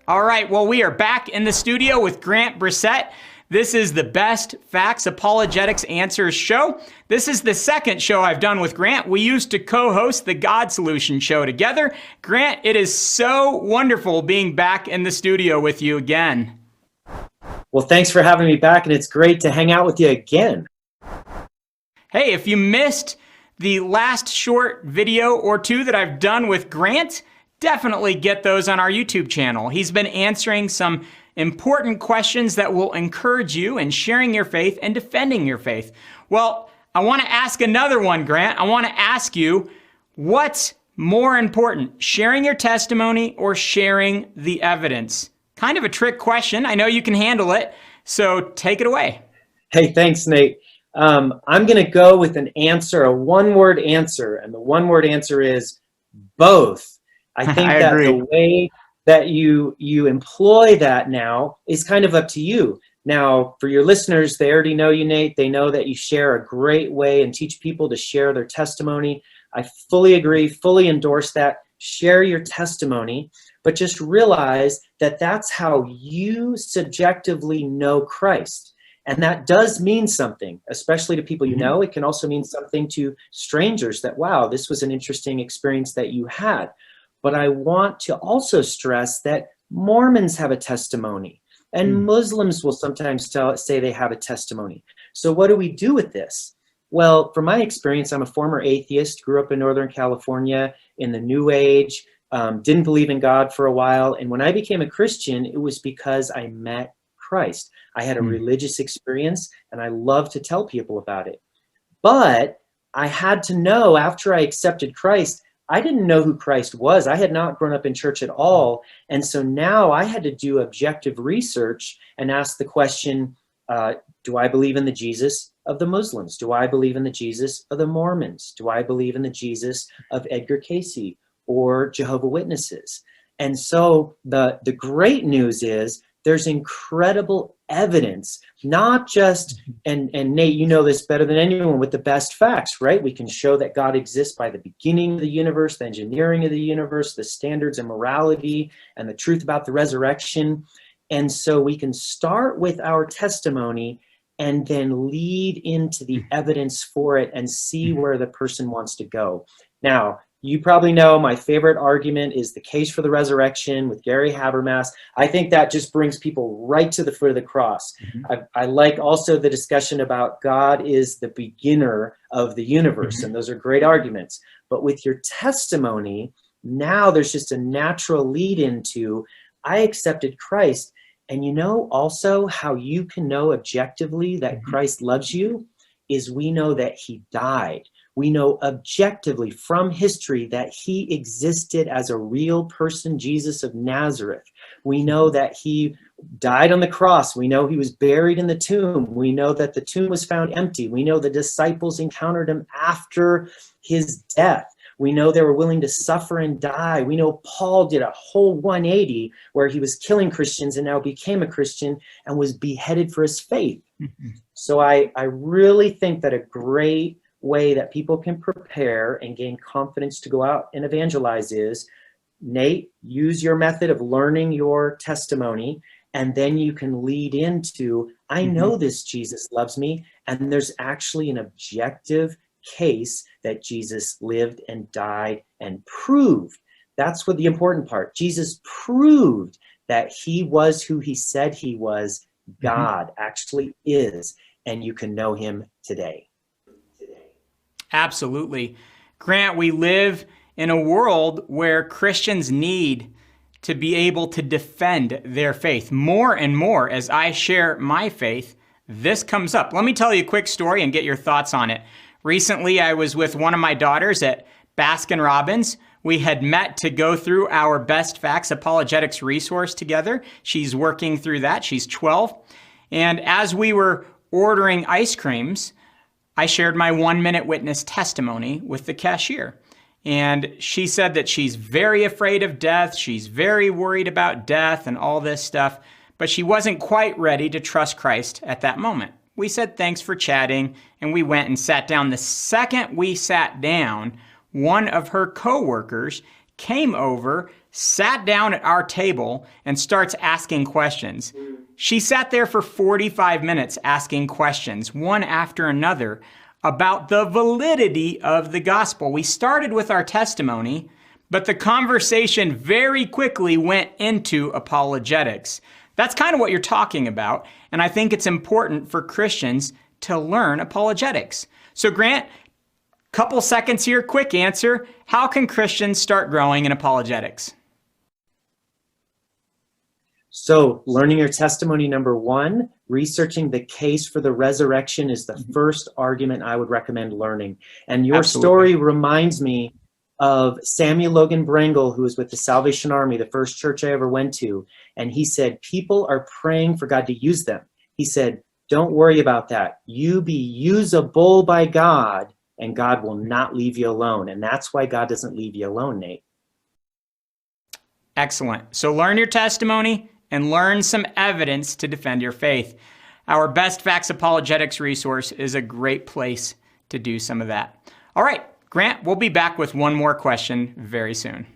All right, well, we are back in the studio with Grant Bresett. This is the Best Facts Apologetics Answers show. This is the second show I've done with Grant. We used to co-host the God Solution show together. Grant, it is so wonderful being back in the studio with you again. Well, thanks for having me back, and it's great to hang out with you again. Hey, if you missed the last short video or two that I've done with Grant, definitely get those on our YouTube channel. He's been answering some important questions that will encourage you in sharing your faith and defending your faith. Well, I want to ask another one, Grant. I want to ask you, what's more important, sharing your testimony or sharing the evidence? Kind of a trick question. I know you can handle it, so take it away. Hey, thanks, Nate. I'm going to go with an answer, a one-word answer, and the one-word answer is both. I think I that agree. the way that you employ that now is kind of up to you. Now, for your listeners, they already know you, Nate. They know that you share a great way and teach people to share their testimony. I fully agree, fully endorse that. Share your testimony, but just realize that that's how you subjectively know Christ. And that does mean something, especially to people you know. It can also mean something to strangers that, wow, this was an interesting experience that you had. But I want to also stress that Mormons have a testimony, and Muslims will sometimes say they have a testimony. So what do we do with this? Well, from my experience, I'm a former atheist, grew up in Northern California in the New Age, didn't believe in God for a while. And when I became a Christian, it was because I met Christ. I had a religious experience, and I love to tell people about it. But I had to know, after I accepted Christ, I didn't know who Christ was. I had not grown up in church at all. And so now I had to do objective research and ask the question, do I believe in the Jesus of the Muslims? Do I believe in the Jesus of the Mormons? Do I believe in the Jesus of Edgar Cayce or Jehovah's Witnesses? And so the great news is there's incredible evidence, not just, and Nate, you know this better than anyone, with the best facts, right? We can show that God exists by the beginning of the universe, the engineering of the universe, the standards of morality, and the truth about the resurrection. And so we can start with our testimony and then lead into the evidence for it and see where the person wants to go. Now, you probably know my favorite argument is the case for the resurrection with Gary Habermas. I think that just brings people right to the foot of the cross. I like also the discussion about God is the beginner of the universe, and those are great arguments. But with your testimony, now there's just a natural lead into, I accepted Christ. And you know also how you can know objectively that Christ loves you is we know that he died. We know objectively from history that he existed as a real person, Jesus of Nazareth. We know that he died on the cross. We know he was buried in the tomb. We know that the tomb was found empty. We know the disciples encountered him after his death. We know they were willing to suffer and die. We know Paul did a whole 180 where he was killing Christians and now became a Christian and was beheaded for his faith. So I really think that a great way that people can prepare and gain confidence to go out and evangelize is, Nate, use your method of learning your testimony, and then you can lead into, I know this Jesus loves me, and there's actually an objective case that Jesus lived and died and proved. That's what the important part. Jesus proved that he was who he said he was. God actually is, and you can know him today. Absolutely. Grant, we live in a world where Christians need to be able to defend their faith. More and more, as I share my faith, this comes up. Let me tell you a quick story and get your thoughts on it. Recently, I was with one of my daughters at Baskin-Robbins. We had met to go through our Best Facts Apologetics resource together. She's working through that. She's 12. And as we were ordering ice creams, I shared my 1-minute witness testimony with the cashier. And she said that she's very afraid of death. She's very worried about death and all this stuff, but she wasn't quite ready to trust Christ at that moment. We said thanks for chatting, and we went and sat down. The second we sat down, one of her coworkers came over, sat down at our table, and starts asking questions. She sat there for 45 minutes asking questions, one after another, about the validity of the gospel. We started with our testimony, but the conversation very quickly went into apologetics. That's kind of what you're talking about, and I think it's important for Christians to learn apologetics. So Grant, couple seconds here, quick answer. How can Christians start growing in apologetics? So, learning your testimony, number one, researching the case for the resurrection is the first argument I would recommend learning. And your story reminds me of Samuel Logan Brangle, who was with the Salvation Army, the first church I ever went to. And he said, people are praying for God to use them. He said, don't worry about that. You be usable by God, and God will not leave you alone. And that's why God doesn't leave you alone, Nate. Excellent. So learn your testimony and learn some evidence to defend your faith. Our Best Facts Apologetics resource is a great place to do some of that. All right, Grant, we'll be back with one more question very soon.